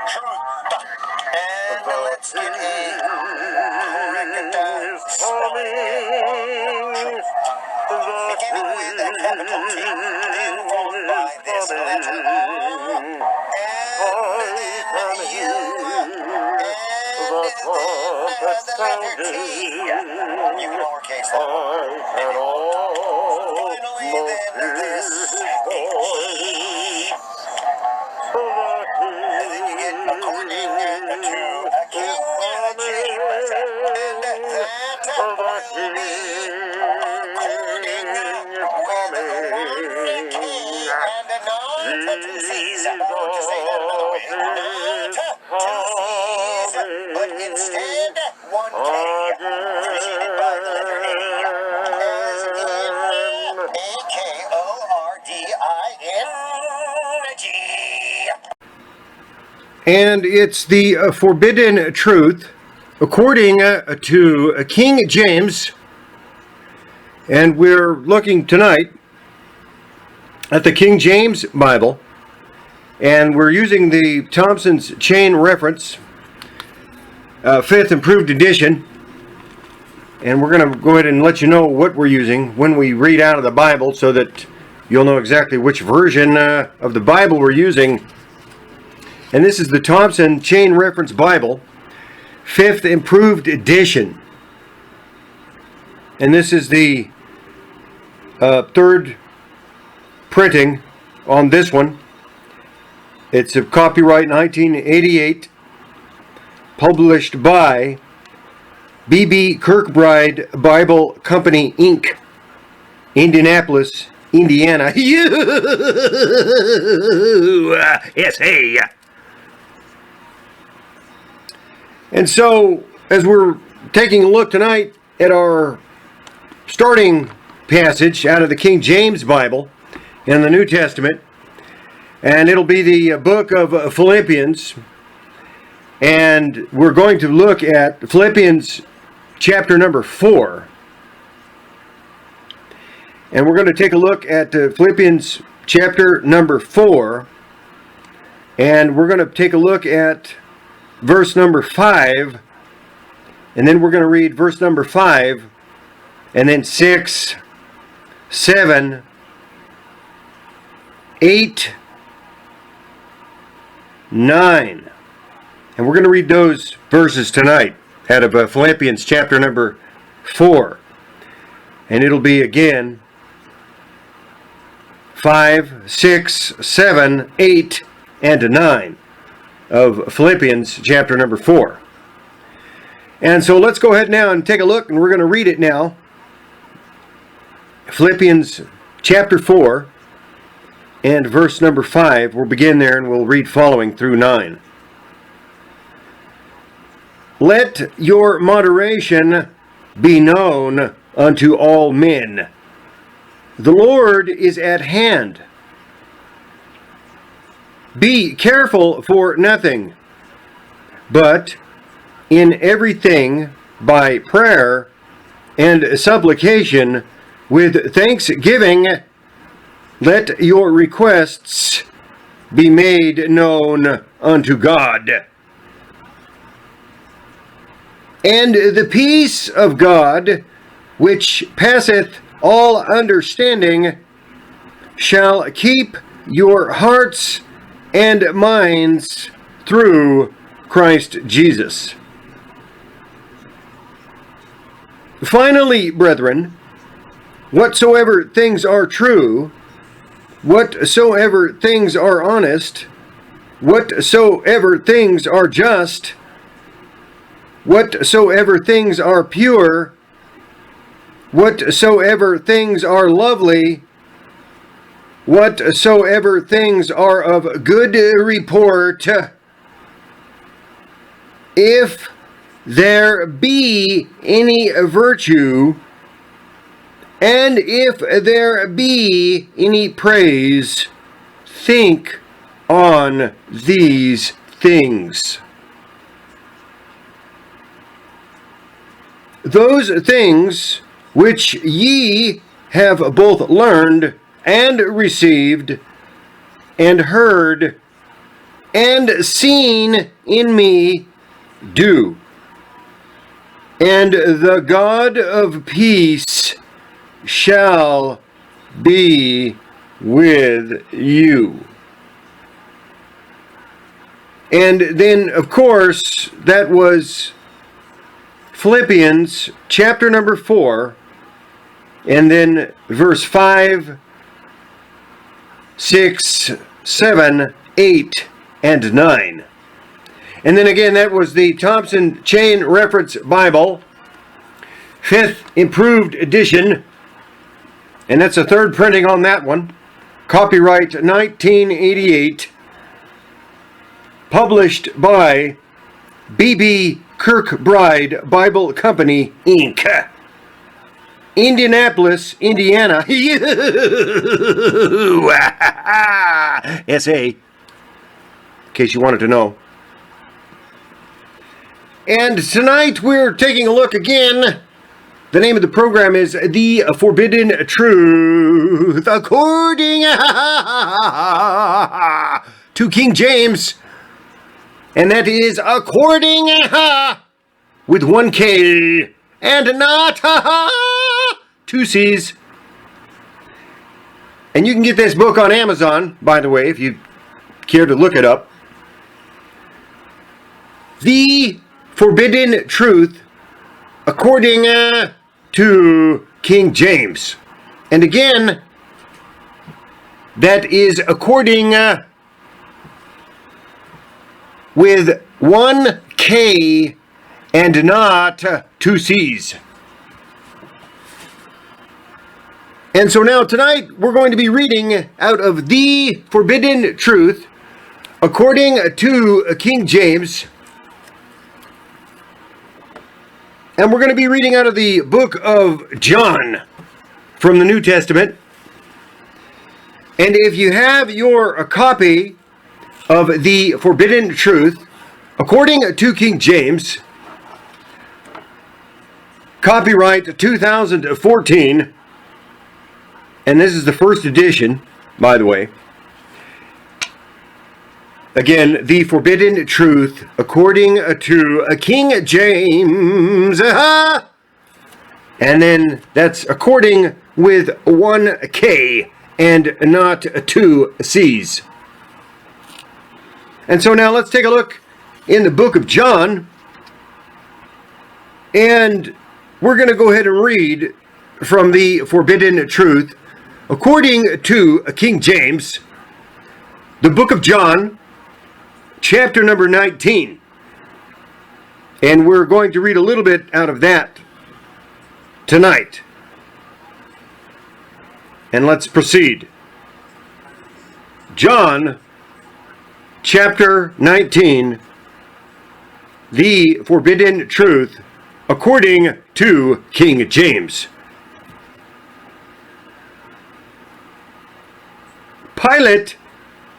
And let's get in. Beginning with a capital T, then followed by this letter O, and then U, and then the letter T. You can lowercase that one. And finally then this H. And then you get according to King James, and that will be according with 1 key and 9 to C's. Or to say that another way, 9 to C's, but instead 1 K, preceded by the letter A, as in Akording. And it's the forbidden truth according to King James. And we're looking tonight at the King James Bible. And we're using the Thompson's Chain Reference, 5th Improved Edition. And we're going to go ahead and let you know what we're using when we read out of the Bible so that you'll know exactly which version of the Bible we're using. And this is the Thompson Chain Reference Bible, 5th Improved Edition. And this is the third printing on this one. It's a copyright 1988, published by B.B. Kirkbride Bible Company, Inc., Indianapolis, Indiana. USA. And so, as we're taking a look tonight at our starting passage out of the King James Bible in the New Testament, and it'll be the book of Philippians, and we're going to look at Philippians chapter number 4. And we're going to take a look at Philippians chapter number 4, and we're going to take a look at verse number 5, and then we're going to read verse number 5, and then 6, 7, 8, 9. And we're going to read those verses tonight out of Philippians chapter number 4. And it'll be again 5, 6, 7, 8, and 9 of Philippians chapter number 4. And so let's go ahead now and take a look, and we're going to read it now. Philippians chapter 4 and verse number 5. We'll begin there and we'll read following through 9. Let your moderation be known unto all men. The Lord is at hand. Be careful for nothing, but in everything by prayer and supplication with thanksgiving, let your requests be made known unto God. And the peace of God, which passeth all understanding, shall keep your hearts and minds through Christ Jesus. Finally, brethren, whatsoever things are true, whatsoever things are honest, whatsoever things are just, whatsoever things are pure, whatsoever things are lovely, whatsoever things are of good report, if there be any virtue, and if there be any praise, think on these things. Those things which ye have both learned and received and heard and seen in me do. And the God of peace shall be with you. And then, of course, that was Philippians chapter number 4, and then verse 5, 6, 7, 8, and 9. And then again, that was the Thompson Chain Reference Bible, 5th Improved Edition, and that's a third printing on that one. Copyright 1988, published by B.B. Kirkbride Bible Company, Inc., Indianapolis, Indiana, S.A., in case you wanted to know. And tonight we're taking a look again. The name of the program is The Forbidden Truth, according to King James. And that is according with one K and not two C's. And you can get this book on Amazon, by the way, if you care to look it up. The Forbidden Truth, according to King James. And again, that is according with one K and not two C's. And so now tonight we're going to be reading out of The Forbidden Truth, according to King James. And we're going to be reading out of the book of John from the New Testament. And if you have your copy of The Forbidden Truth, according to King James, copyright 2014, and this is the first edition, by the way. Again, The Forbidden Truth, according to King James. And then that's according with one K and not two C's. And so now let's take a look in the book of John. And we're going to go ahead and read from The Forbidden Truth, according to King James, the book of John, chapter number 19. And we're going to read a little bit out of that tonight. And let's proceed. John, chapter 19, The Forbidden Truth, according to King James. Pilate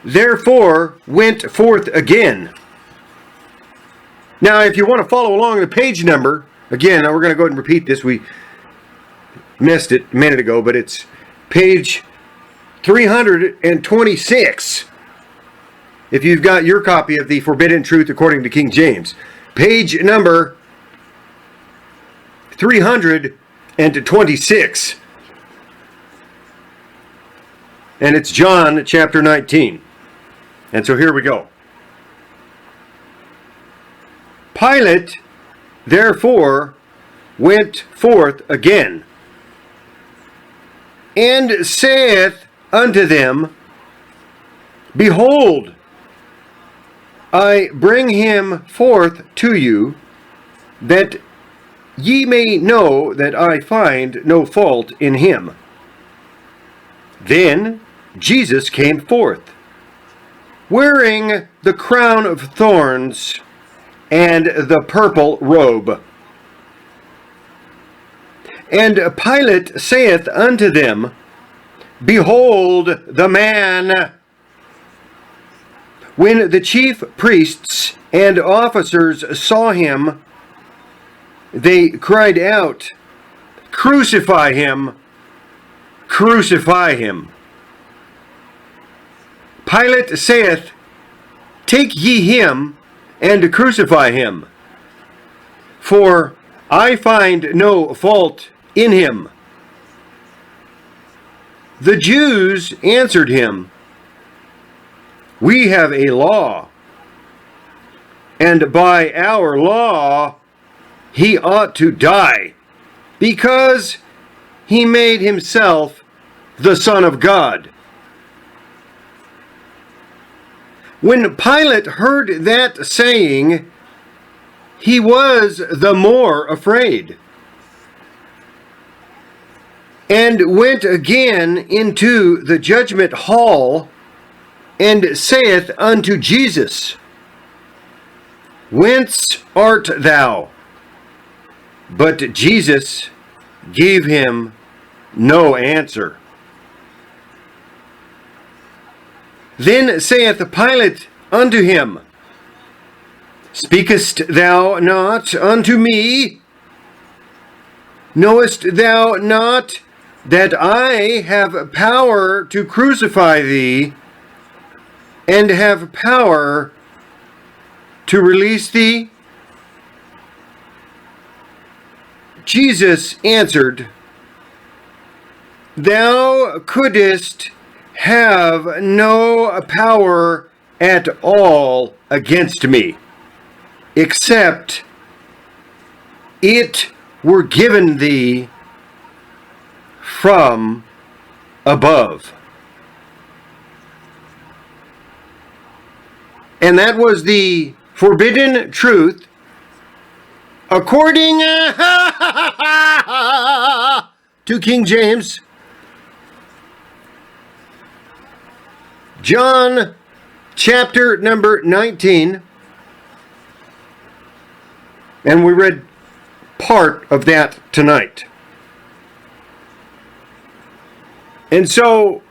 therefore went forth again. Now, if you want to follow along the page number, again, we're going to go ahead and repeat this. We missed it a minute ago, but it's page 326. If you've got your copy of The Forbidden Truth according to King James. Page number 326. And it's John chapter 19. And so here we go. Pilate therefore went forth again, and saith unto them, Behold, I bring him forth to you, that ye may know that I find no fault in him. Then Jesus came forth, wearing the crown of thorns and the purple robe. And Pilate saith unto them, Behold the man. When the chief priests and officers saw him, they cried out, Crucify him! Crucify him! Pilate saith Take ye him, and crucify him. For I find no fault in him. The Jews answered him, We have a law, and by our law he ought to die, because he made himself the Son of God. When Pilate heard that saying, he was the more afraid, and went again into the judgment hall, and saith unto Jesus, Whence art thou? But Jesus gave him no answer. Then saith Pilate unto him, Speakest thou not unto me? Knowest thou not that I have power to crucify thee, and have power to release thee? Jesus answered, Thou couldst have no power at all against me, except it were given thee from above. And that was the forbidden truth according to King James. John chapter number 19, and we read part of that tonight. And so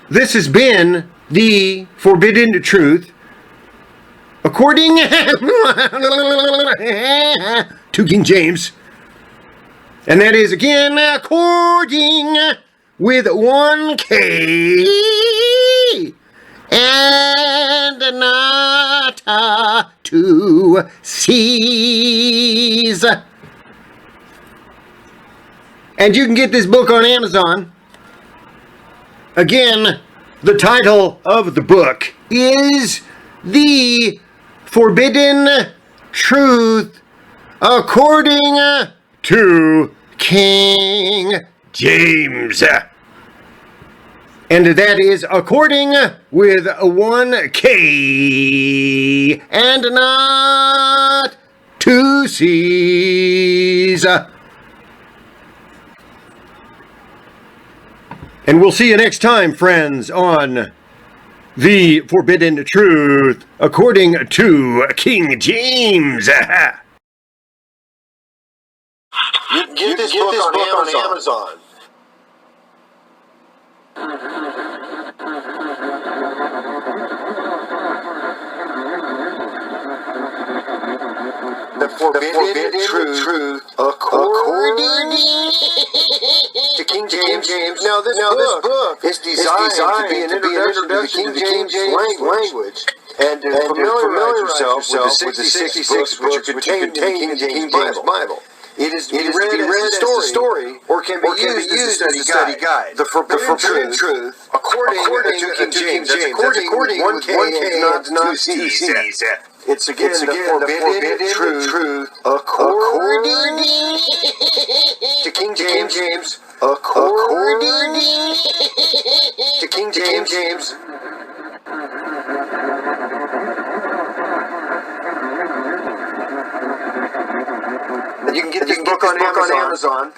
this has been the forbidden truth according to King James, and that is again according with one K and not two C's. And you can get this book on Amazon. Again, the title of the book is The Forbidden Truth According to King James. And that is according with one K and not two C's. And we'll see you next time, friends, on The Forbidden Truth According to King James. You can get this book on Amazon. The forbidden truth according to King James. Now this book is designed to be an introduction to the King James language and to familiarize yourself with the 66 books which are contained in the King James Bible. It is to be read as a story, or can be used as a study guide. The forbidden truth, according to King James, according one K and not two C's. It's again the forbidden truth, according to King James, according to King James. You can get this book on Amazon.